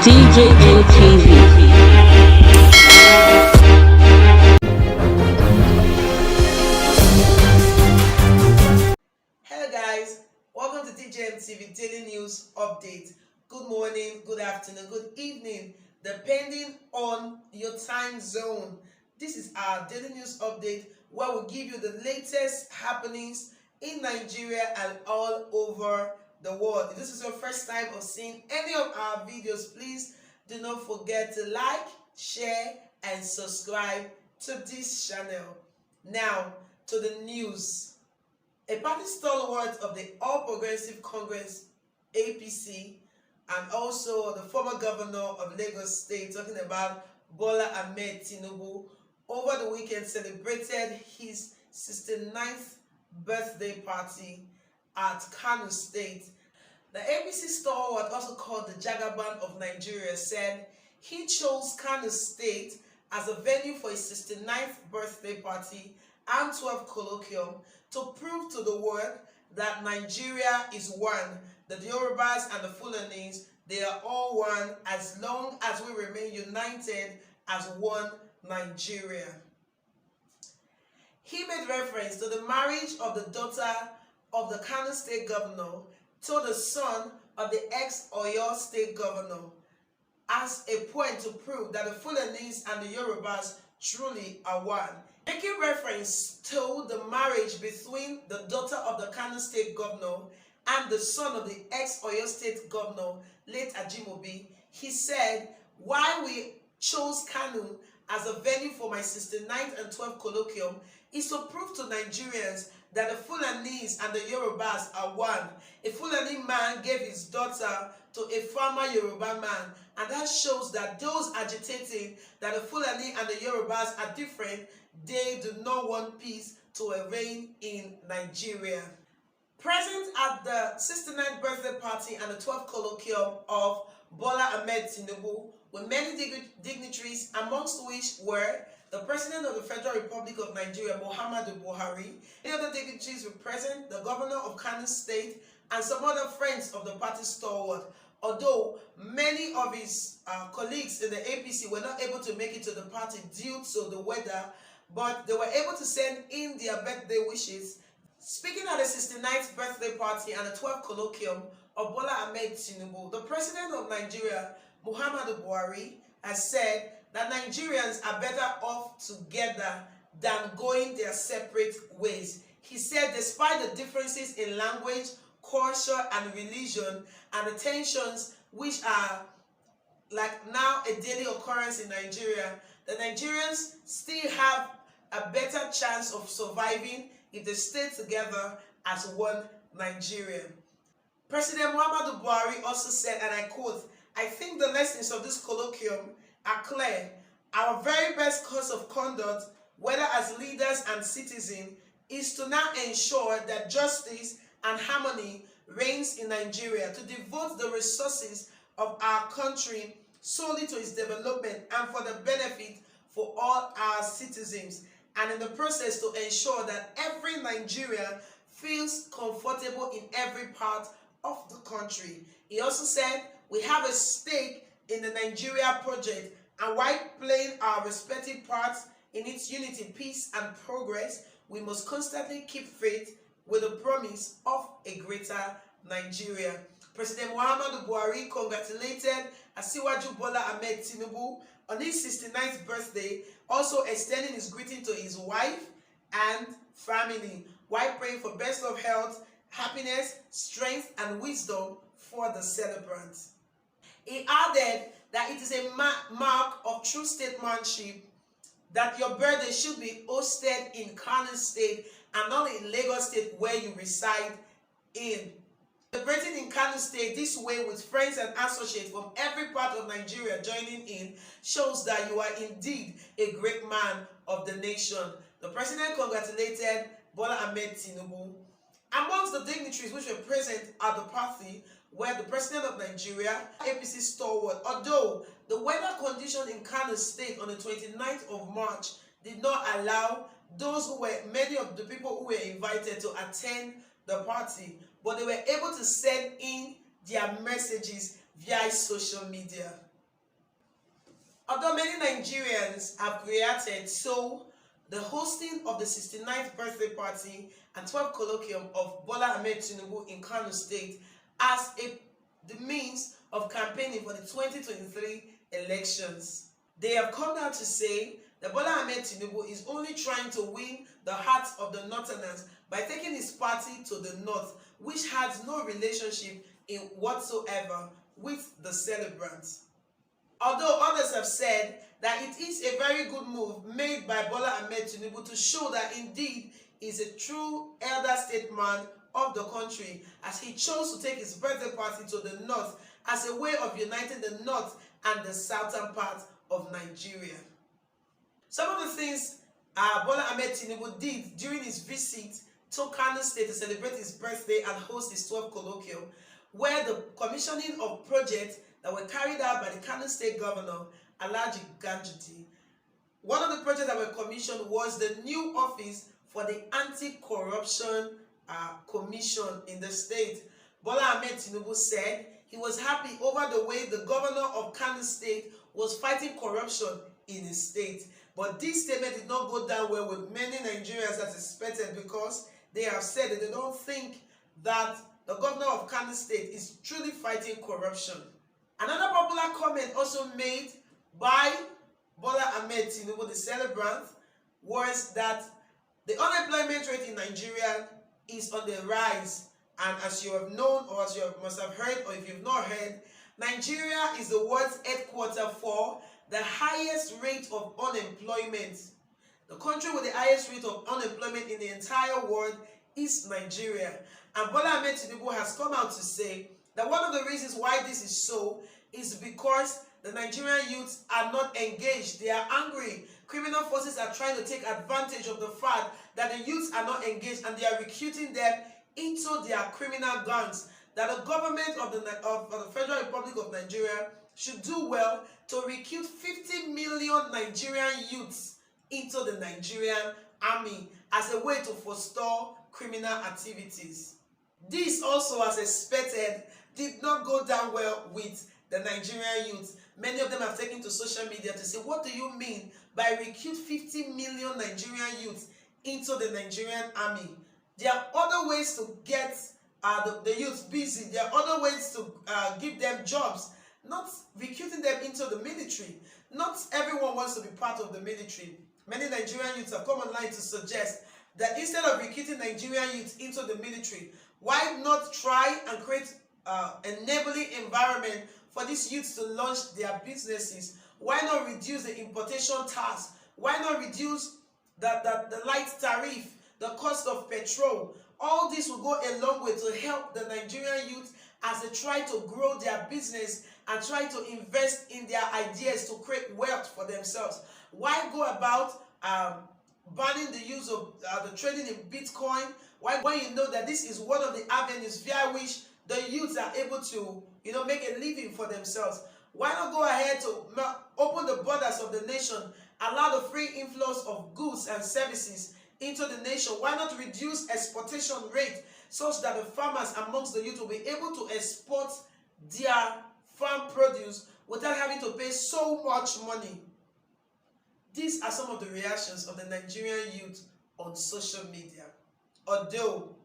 DJM TV. Hello guys, welcome to DJM TV Daily News Update. Good morning, good afternoon, good evening, depending on your time zone. This is our Daily News Update where we give you the latest happenings in Nigeria and all over the world. If this is your first time of seeing any of our videos, please do not forget to like, share, and subscribe to this channel. Now, to the news. A party stalwart of the All Progressive Congress, APC, and also the former governor of Lagos State, talking about Bola Tinubu, over the weekend celebrated his 69th birthday party at Kano State. The APC stalwart, also called the Jagaban of Nigeria, said he chose Kano State as a venue for his 69th birthday party and 12th colloquium to prove to the world that Nigeria is one. The Yorubas and the Fulanis, they are all one as long as we remain united as one Nigeria. He made reference to the marriage of the daughter of the Kano State governor to the son of the ex-Oyo State governor as a point to prove that the Fulanis and the Yorubas truly are one. Making reference to the marriage between the daughter of the Kano State governor and the son of the ex-Oyo State governor, late Ajimobi, he said, why we chose Kano as a venue for my 69th and 12th colloquium is to prove to Nigerians that the Fulanis and the Yorubas are one. A Fulani man gave his daughter to a farmer Yoruba man, and that shows that those agitating that the Fulani and the Yorubas are different, they do not want peace to reign in Nigeria. Present at the 69th birthday party and the 12th colloquium of Bola Tinubu were many dignitaries, amongst which were the President of the Federal Republic of Nigeria, Muhammadu Buhari. Many other dignitaries were present, the Governor of Kano State, and some other friends of the party stalwart. Although many of his colleagues in the APC were not able to make it to the party due to the weather, but they were able to send in their birthday wishes. Speaking at the 69th birthday party and the 12th colloquium of Bola Tinubu, the President of Nigeria, Muhammadu Buhari, has said that Nigerians are better off together than going their separate ways. He said despite the differences in language, culture, and religion, and the tensions which are like now a daily occurrence in Nigeria, the Nigerians still have a better chance of surviving if they stay together as one Nigeria. President Muhammadu Buhari also said, and I quote, "I think the lessons of this colloquium are clear. Our very best course of conduct, whether as leaders and citizens, is to now ensure that justice and harmony reigns in Nigeria, to devote the resources of our country solely to its development and for the benefit for all our citizens, and in the process to ensure that every Nigerian feels comfortable in every part of the country." He also said, "We have a stake in the Nigeria project, and while playing our respective parts in its unity, peace, and progress, we must constantly keep faith with the promise of a greater Nigeria." President Muhammadu Buhari congratulated Asiwaju Bola Tinubu on his 69th birthday, also extending his greeting to his wife and family, while praying for best of health, happiness, strength, and wisdom for the celebrants. He added that it is a mark of true statesmanship that your birthday should be hosted in Kano State and not in Lagos State where you reside in. Celebrating in Kano State this way with friends and associates from every part of Nigeria joining in shows that you are indeed a great man of the nation. The president congratulated Bola Tinubu. Amongst the dignitaries which were present at the party were the President of Nigeria, APC stalwart. Although the weather condition in Kano State on the 29th of March did not allow many of the people who were invited to attend the party, but they were able to send in their messages via social media. Although many Nigerians have reacted, so the hosting of the 69th birthday party and 12th colloquium of Bola Tinubu in Kano State as the means of campaigning for the 2023 elections. They have come out to say that Bola Tinubu is only trying to win the hearts of the Northerners by taking his party to the north, which has no relationship in whatsoever with the celebrants. Although others have said that it is a very good move made by Bola Tinubu to show that indeed he is a true elder statesman of the country, as he chose to take his birthday party to the north as a way of uniting the north and the southern part of Nigeria. Some of the things Bola Tinubu did during his visit to Kano State to celebrate his birthday and host his 12th colloquium were the commissioning of projects that were carried out by the Kano State Governor, Alhaji Ganjuti. One of the projects that were commissioned was the new office for the Anti-Corruption Commission in the state. Bola Tinubu said he was happy over the way the governor of Kano State was fighting corruption in his state. But this statement did not go down well with many Nigerians as expected, because they have said that they don't think that the governor of Kano State is truly fighting corruption. Another popular comment also made by Bola Tinubu, the celebrant, was that the unemployment rate in Nigeria is on the rise. And as you have known, or as you must have heard, or if you've not heard, Nigeria is the world's headquarter for the highest rate of unemployment. The country with the highest rate of unemployment in the entire world is Nigeria. And Bola Tinubu has come out to say that one of the reasons why this is so is because the Nigerian youths are not engaged. They are angry. Criminal forces are trying to take advantage of the fact that the youths are not engaged, and they are recruiting them into their criminal gangs. That the government of the Federal Republic of Nigeria should do well to recruit 50 million Nigerian youths into the Nigerian army as a way to forestall criminal activities. This also, as expected, did not go down well with the Nigerian youth. Many of them have taken to social media to say, what do you mean by recruit 50 million Nigerian youths into the Nigerian army? There are other ways to get the youth busy. There are other ways to give them jobs, not recruiting them into the military. Not everyone wants to be part of the military. Many Nigerian youths have come online to suggest that instead of recruiting Nigerian youths into the military, why not try and create an enabling environment for these youths to launch their businesses? Why not reduce the importation tax? Why not reduce the light tariff, the cost of petrol? All this will go a long way to help the Nigerian youth as they try to grow their business and try to invest in their ideas to create wealth for themselves. Why go about banning the use of the trading in Bitcoin? Why, when you know that this is one of the avenues via which the youths are able to, make a living for themselves? Why not go ahead to open the borders of the nation, allow the free influx of goods and services into the nation? Why not reduce exportation rate such that the farmers amongst the youth will be able to export their farm produce without having to pay so much money? These are some of the reactions of the Nigerian youth on social media. Although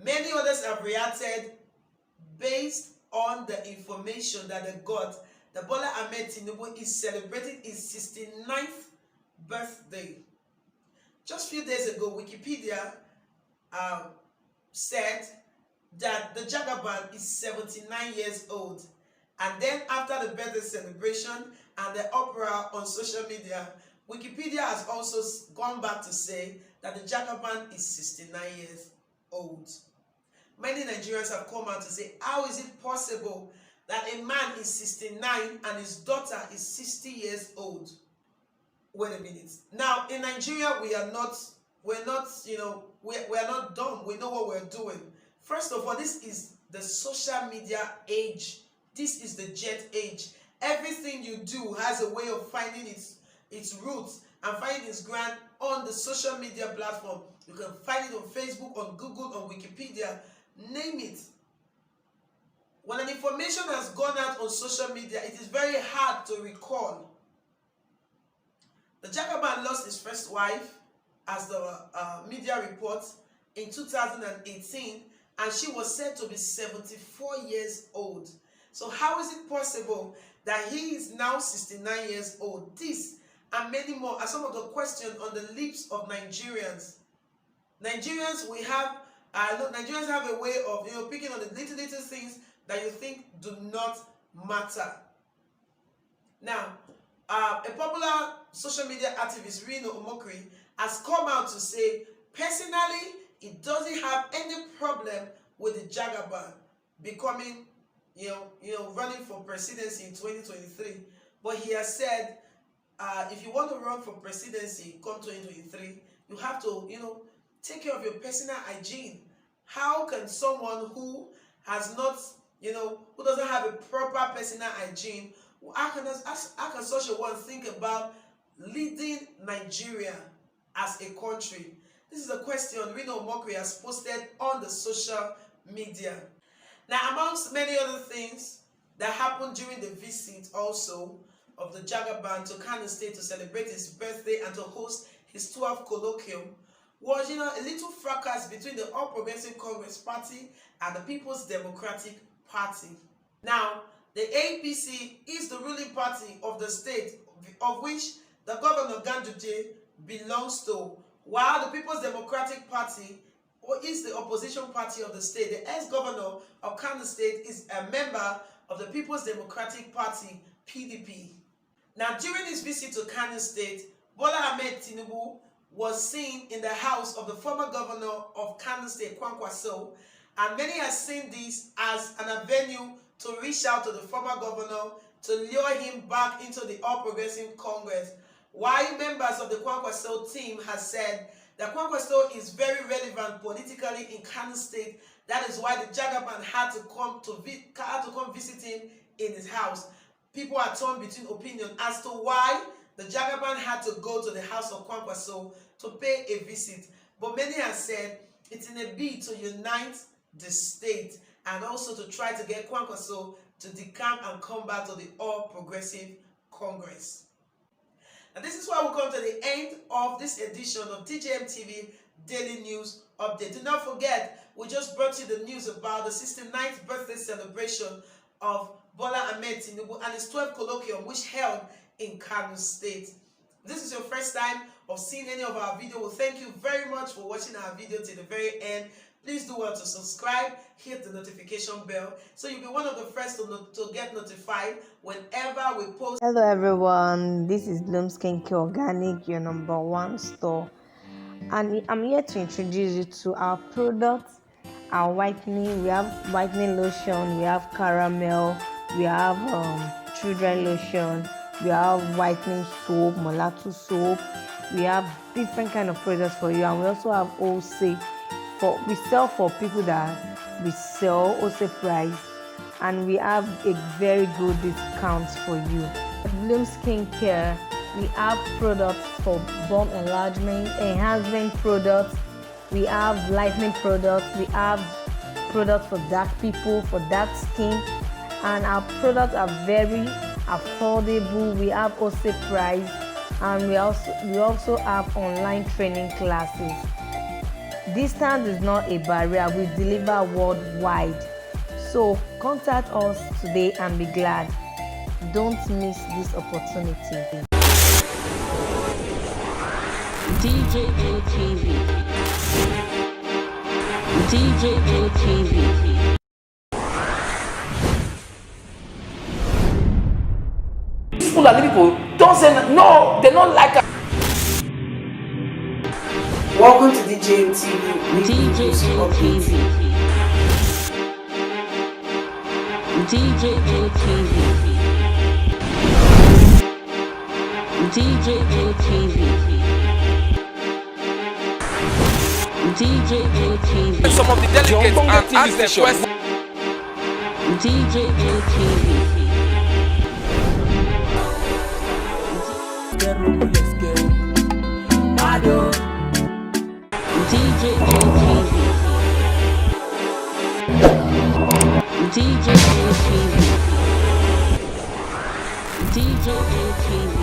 many others have reacted based on the information that they got that Bola Tinubu is celebrating his 69th birthday. Just a few days ago, Wikipedia said that the Jagaban is 79 years old. And then after the birthday celebration and the uproar on social media, Wikipedia has also gone back to say that the Jagaban is 69 years old. Many Nigerians have come out to say, how is it possible that a man is 69 and his daughter is 60 years old? Wait a minute. Now, in Nigeria, we're not dumb. We know what we're doing. First of all, this is the social media age. This is the jet age. Everything you do has a way of finding its roots and finding its ground on the social media platform. You can find it on Facebook, on Google, on Wikipedia, name it. When an information has gone out on social media, it is very hard to recall. The Jagaban lost his first wife, as the media reports, in 2018, and she was said to be 74 years old. So how is it possible that he is now 69 years old? This and many more are some of the questions on the lips of Nigerians. Nigerians, Nigerians have a way of picking on the little things that you think do not matter. Now, a popular social media activist, Rino Omokri, has come out to say, personally, he doesn't have any problem with the Jagaban becoming, running for presidency in 2023. But he has said, if you want to run for presidency come 2023, you have to, take care of your personal hygiene. How can someone who has not, who doesn't have a proper personal hygiene, how can such a one think about leading Nigeria as a country? This is a question Rino Omokri has posted on the social media. Now, amongst many other things that happened during the visit also of the Jagaban to Kano State to celebrate his birthday and to host his 12th colloquium was, a little fracas between the All Progressive Congress Party and the People's Democratic Party. Now, the APC is the ruling party of the state, of which the governor Ganduje belongs to, while the People's Democratic Party is the opposition party of the state. The ex-governor of Kano State is a member of the People's Democratic Party, PDP. Now, during his visit to Kano State, Bola Tinubu was seen in the house of the former governor of Kano State, Kwankwaso, and many have seen this as an avenue to reach out to the former governor to lure him back into the All Progressive Congress. While members of the Kwankwaso team have said that Kwankwaso is very relevant politically in Kano State, that is why the Jagaban had to come visit him in his house. People are torn between opinion as to why the Jagaban had to go to the house of Kwankwaso to pay a visit. But many have said it's in a bid to unite the state and also to try to get Kwankwaso to decamp and come back to the All Progressive Congress. And this is why we come to the end of this edition of DJM TV Daily News Update. Do not forget, we just brought you the news about the 69th birthday celebration of Bola Tinubu and his 12th colloquium, which held in Kano State. If this is your first time of seeing any of our video, well, thank you very much for watching our video to the very end. Please do want to subscribe, hit the notification bell, so you'll be one of the first to get notified whenever we post. Hello everyone, this is Bloom Skincare Organic, your #1 store, and I'm here to introduce you to our products, our whitening. We have whitening lotion, we have caramel, we have children lotion, we have whitening soap, mulatto soap. We have different kind of products for you, and we also have wholesale. We sell for people that we sell wholesale price, and we have a very good discount for you. At Bloom Skincare, we have products for bone enlargement, enhancement products, we have lightening products, we have products for dark people, for dark skin, and our products are very affordable. We have wholesale price, and we also have online training classes. Distance is not a barrier, we deliver worldwide. So contact us today and be glad. Don't miss this opportunity. DJM TV. DJM TV. Fulani people don't say no, they don't like us. Welcome to DJM TV. DJM TV. DJM TV. DJM TV. DJM TV. Some of the delegates are asked the question. DJM TV. DJM TV. DJM TV. DJM TV.